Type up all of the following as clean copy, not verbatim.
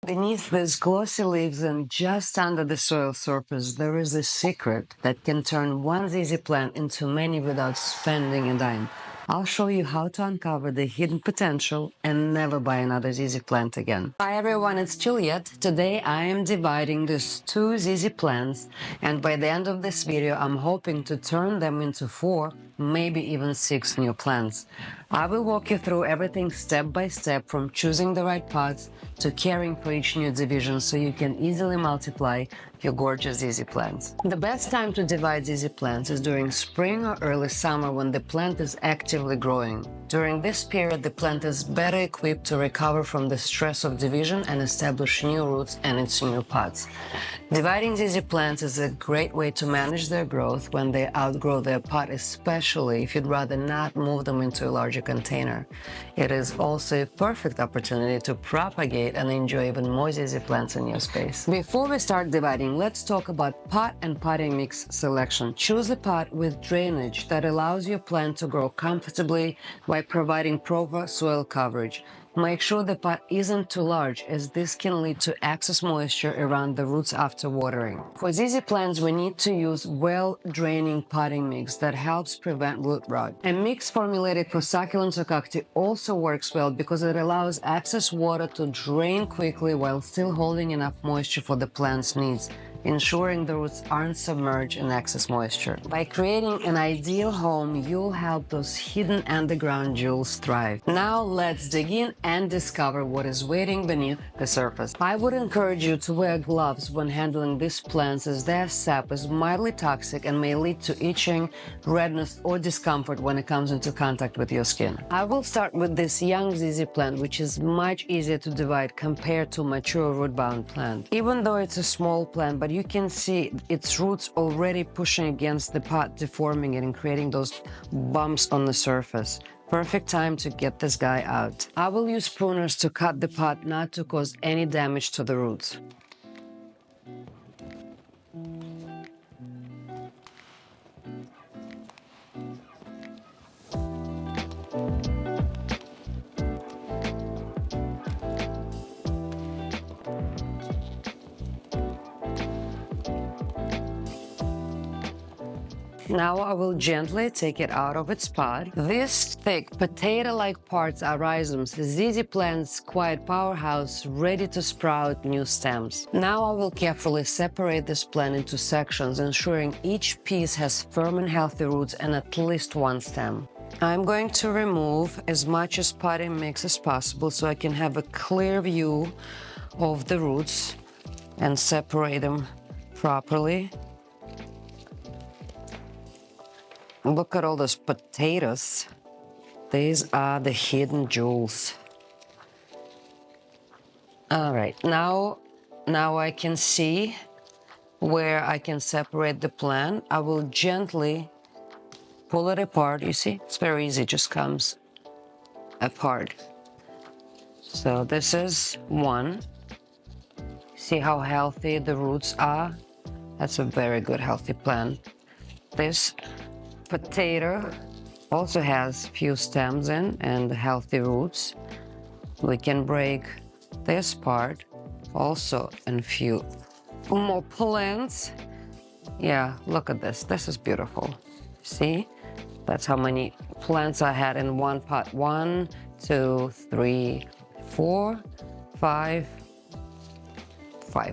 Beneath these glossy leaves and just under the soil surface, there is a secret that can turn one ZZ plant into many without spending a dime. I'll show you how to uncover the hidden potential and never buy another ZZ plant again. Hi everyone, it's Juliet. Today I am dividing these two ZZ plants, and by the end of this video I'm hoping to turn them into 4, maybe even 6 new plants. I will walk you through everything step by step, from choosing the right pots to caring for each new division so you can easily multiply your gorgeous ZZ plants. The best time to divide ZZ plants is during spring or early summer, when the plant is actively growing. During this period, the plant is better equipped to recover from the stress of division and establish new roots and its new pots. Dividing ZZ plants is a great way to manage their growth when they outgrow their pot, especially if you'd rather not move them into a larger container. It is also a perfect opportunity to propagate and enjoy even more ZZ plants in your space. Before we start dividing, let's talk about pot and potting mix selection. Choose a pot with drainage that allows your plant to grow comfortably by providing proper soil coverage. Make sure the pot isn't too large, as this can lead to excess moisture around the roots after watering. For ZZ plants, we need to use well-draining potting mix that helps prevent root rot. A mix formulated for succulents or cacti also works well because it allows excess water to drain quickly while still holding enough moisture for the plant's needs, ensuring the roots aren't submerged in excess moisture. By creating an ideal home, you'll help those hidden underground jewels thrive. Now let's dig in and discover what is waiting beneath the surface. I would encourage you to wear gloves when handling these plants, as their sap is mildly toxic and may lead to itching, redness, or discomfort when it comes into contact with your skin. I will start with this young ZZ plant, which is much easier to divide compared to mature root-bound plant. Even though it's a small plant, but you can see its roots already pushing against the pot, deforming it and creating those bumps on the surface. Perfect time to get this guy out. I will use pruners to cut the pot not to cause any damage to the roots. Now I will gently take it out of its pot. These thick potato-like parts are rhizomes, ZZ plant's quiet powerhouse, ready to sprout new stems. Now I will carefully separate this plant into sections, ensuring each piece has firm and healthy roots and at least one stem. I'm going to remove as much as potting mix as possible so I can have a clear view of the roots and separate them properly. Look at all those potatoes. These are the hidden jewels. All right, now I can see where I can separate the plant. I will gently pull it apart. You see, it's very easy, it just comes apart. So this is one. See how healthy the roots are? That's a very good healthy plant. This potato also has few stems in and healthy roots. We can break this part also in few more plants. Yeah, look at this. This is beautiful. See? That's how many plants I had in one pot. 1, 2, 3, 4, 5.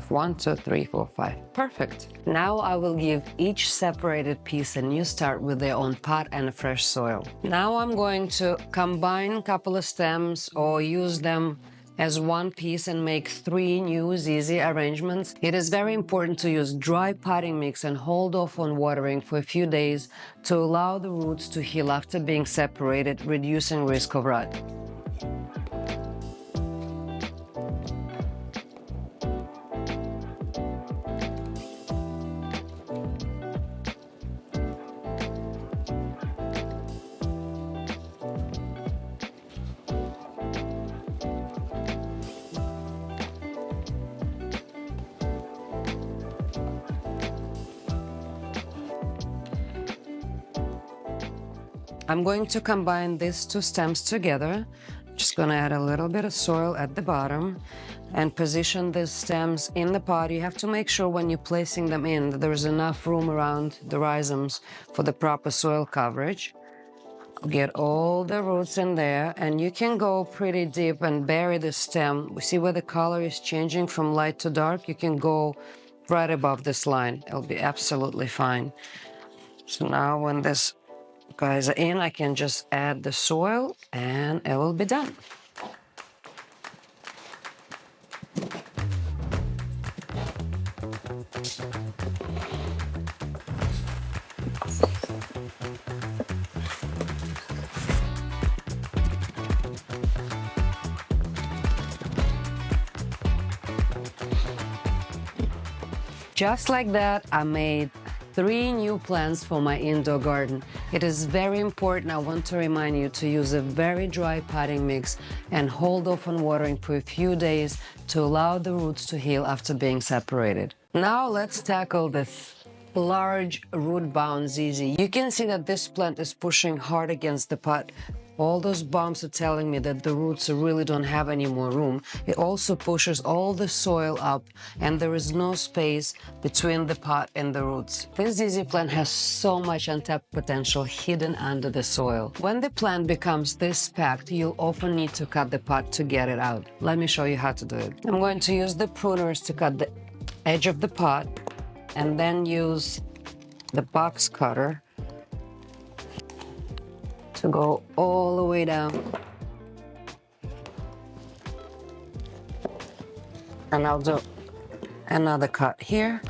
1, 2, 3, 4, 5. Perfect. Now I will give each separated piece a new start with their own pot and fresh soil. Now I'm going to combine a couple of stems or use them as one piece and make 3 new ZZ arrangements. It is very important to use dry potting mix and hold off on watering for a few days to allow the roots to heal after being separated, reducing risk of rot. I'm going to combine these 2 stems together. Just gonna add a little bit of soil at the bottom. and position the stems in the pot. You have to make sure when you're placing them in that there's enough room around the rhizomes for the proper soil coverage. Get all the roots in there, and you can go pretty deep and bury the stem. We see where the color is changing from light to dark. You can go right above this line. It'll be absolutely fine. So now when this guys are in, I can just add the soil and it will be done. Just like that, I made 3 new plants for my indoor garden. It is very important, I want to remind you, to use a very dry potting mix and hold off on watering for a few days to allow the roots to heal after being separated. Now let's tackle this large root-bound ZZ. You can see that this plant is pushing hard against the pot. All those bumps are telling me that the roots really don't have any more room. It also pushes all the soil up, and there is no space between the pot and the roots. This ZZ plant has so much untapped potential hidden under the soil. When the plant becomes this packed, you'll often need to cut the pot to get it out. Let me show you how to do it. I'm going to use the pruners to cut the edge of the pot, and then use the box cutter to go all the way down. And I'll do another cut here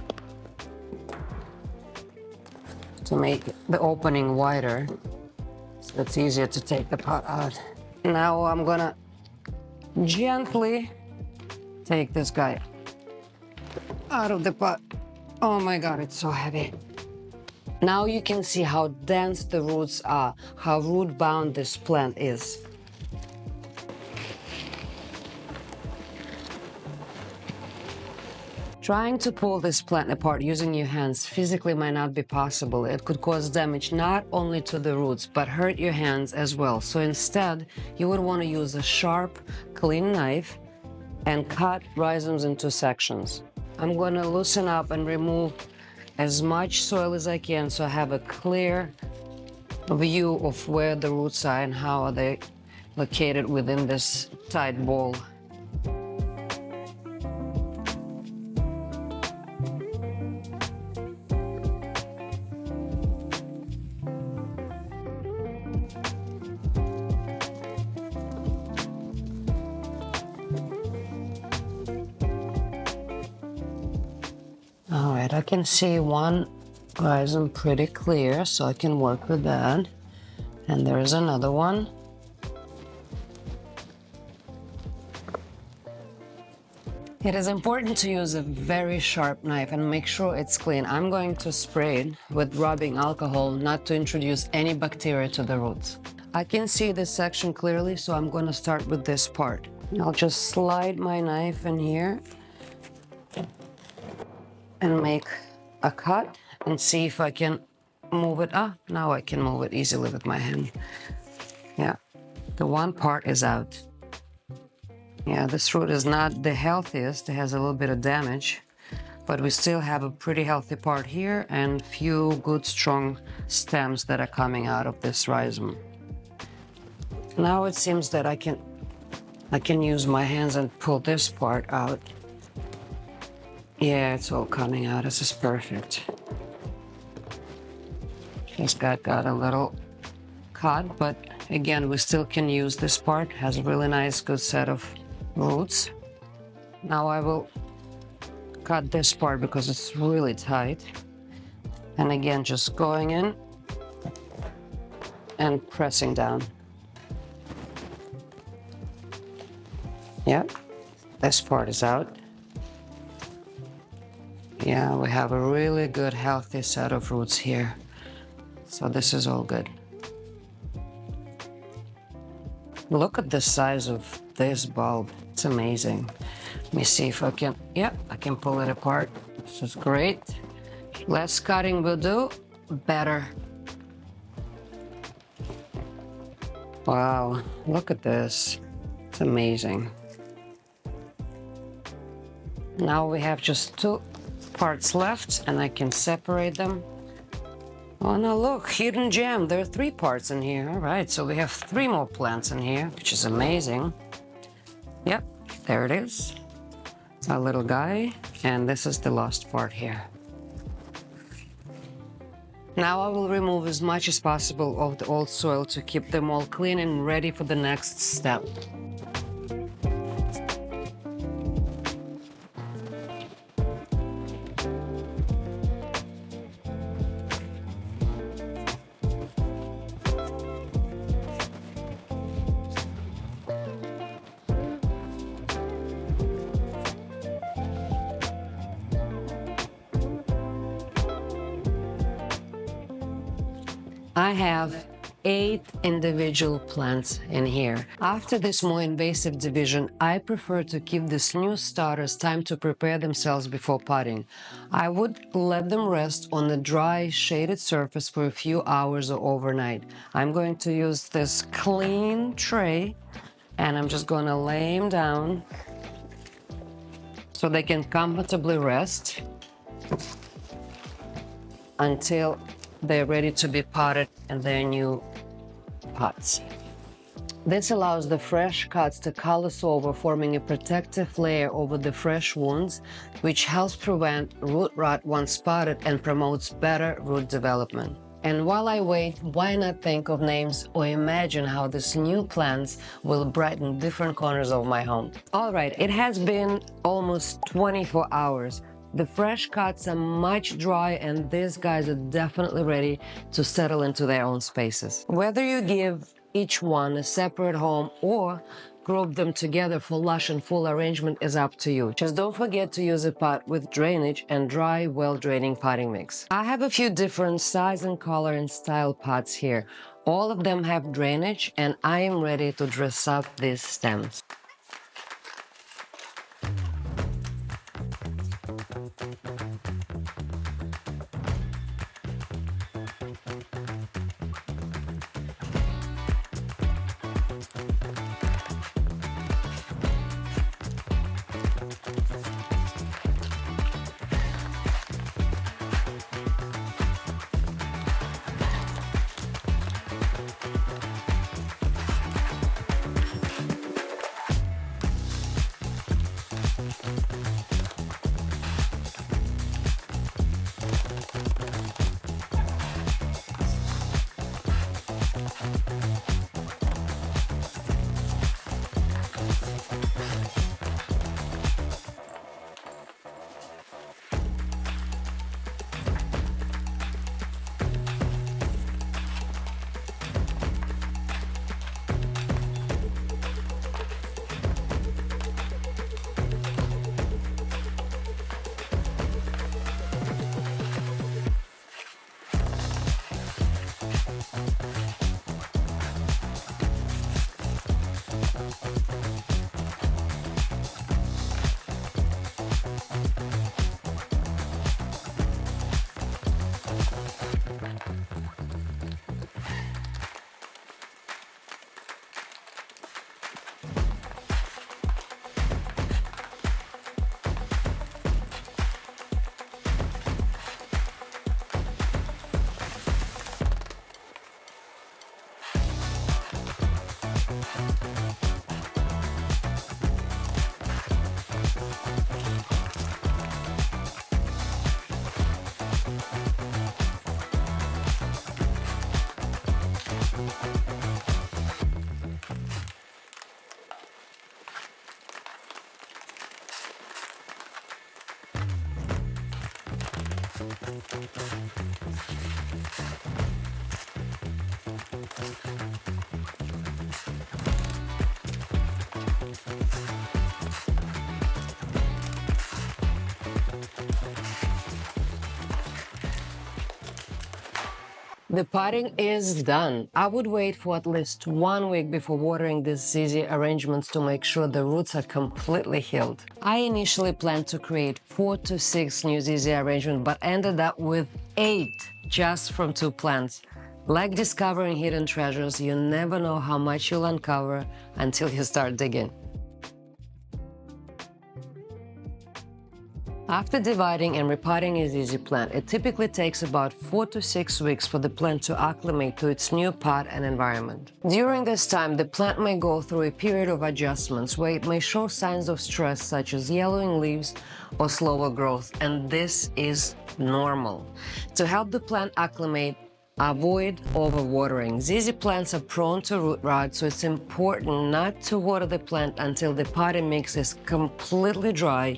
to make the opening wider so it's easier to take the pot out. Now I'm gonna gently take this guy out of the pot. Oh my God, it's so heavy. Now you can see how dense the roots are, how root-bound this plant is. Trying to pull this plant apart using your hands physically might not be possible. It could cause damage not only to the roots, but hurt your hands as well. So instead, you would want to use a sharp, clean knife and cut rhizomes into sections. I'm going to loosen up and remove as much soil as I can so I have a clear view of where the roots are and how are they located within this tight ball. All right, I can see one rhizome pretty clear, so I can work with that. And there is another one. It is important to use a very sharp knife and make sure it's clean. I'm going to spray it with rubbing alcohol not to introduce any bacteria to the roots. I can see this section clearly, so I'm going to start with this part. I'll just slide my knife in here and make a cut and see if I can move it. Now I can move it easily with my hand. Yeah, the one part is out. Yeah, this root is not the healthiest. It has a little bit of damage, but we still have a pretty healthy part here and few good strong stems that are coming out of this rhizome. Now it seems that I can use my hands and pull this part out. Yeah, it's all coming out. This is perfect. This guy got a little cut, but again, we still can use this part. It has a really nice, good set of roots. Now I will cut this part because it's really tight. And again, just going in and pressing down. Yeah, this part is out. Yeah, we have a really good, healthy set of roots here. So this is all good. Look at the size of this bulb. It's amazing. Let me see if I can, yeah, I can pull it apart. This is great. Less cutting will do, better. Wow, look at this. It's amazing. Now we have just 2 parts left and I can separate them. Oh no, look, hidden gem. There are 3 parts in here. All right, so we have 3 more plants in here, which is amazing. Yep, there it is. Our little guy. And this is the last part here. Now I will remove as much as possible of the old soil to keep them all clean and ready for the next step. I have 8 individual plants in here. After this more invasive division, I prefer to give these new starters time to prepare themselves before potting. I would let them rest on a dry, shaded surface for a few hours or overnight. I'm going to use this clean tray and I'm just going to lay them down so they can comfortably rest until they're ready to be potted in their new pots. This allows the fresh cuts to callus over, forming a protective layer over the fresh wounds, which helps prevent root rot once spotted and promotes better root development. And while I wait, why not think of names or imagine how these new plants will brighten different corners of my home? All right, it has been almost 24 hours. The fresh cuts are much drier and these guys are definitely ready to settle into their own spaces. Whether you give each one a separate home or group them together for lush and full arrangement is up to you. Just don't forget to use a pot with drainage and dry, well-draining potting mix. I have a few different size and color and style pots here. All of them have drainage and I am ready to dress up these stems. The potting is done. I would wait for at least 1 week before watering these ZZ arrangements to make sure the roots are completely healed. I initially planned to create 4 to 6 new ZZ arrangements, but ended up with 8 just from 2 plants. Like discovering hidden treasures, you never know how much you'll uncover until you start digging. After dividing and repotting a ZZ plant, it typically takes about 4 to 6 weeks for the plant to acclimate to its new pot and environment. During this time, the plant may go through a period of adjustments where it may show signs of stress such as yellowing leaves or slower growth, and this is normal. To help the plant acclimate, avoid overwatering. ZZ plants are prone to root rot, so it's important not to water the plant until the potting mix is completely dry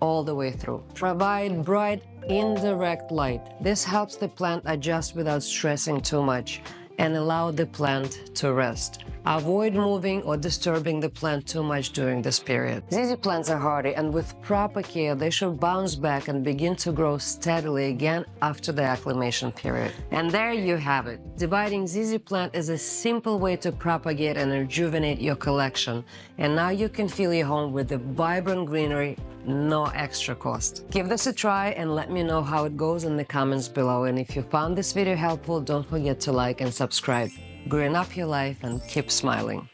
all the way through. Provide bright, indirect light. This helps the plant adjust without stressing too much and allow the plant to rest. Avoid moving or disturbing the plant too much during this period. ZZ plants are hardy, and with proper care, they should bounce back and begin to grow steadily again after the acclimation period. And there you have it. Dividing ZZ plant is a simple way to propagate and rejuvenate your collection. And now you can fill your home with the vibrant greenery, no extra cost. Give this a try and let me know how it goes in the comments below. And if you found this video helpful, don't forget to like and subscribe. Green up your life and keep smiling.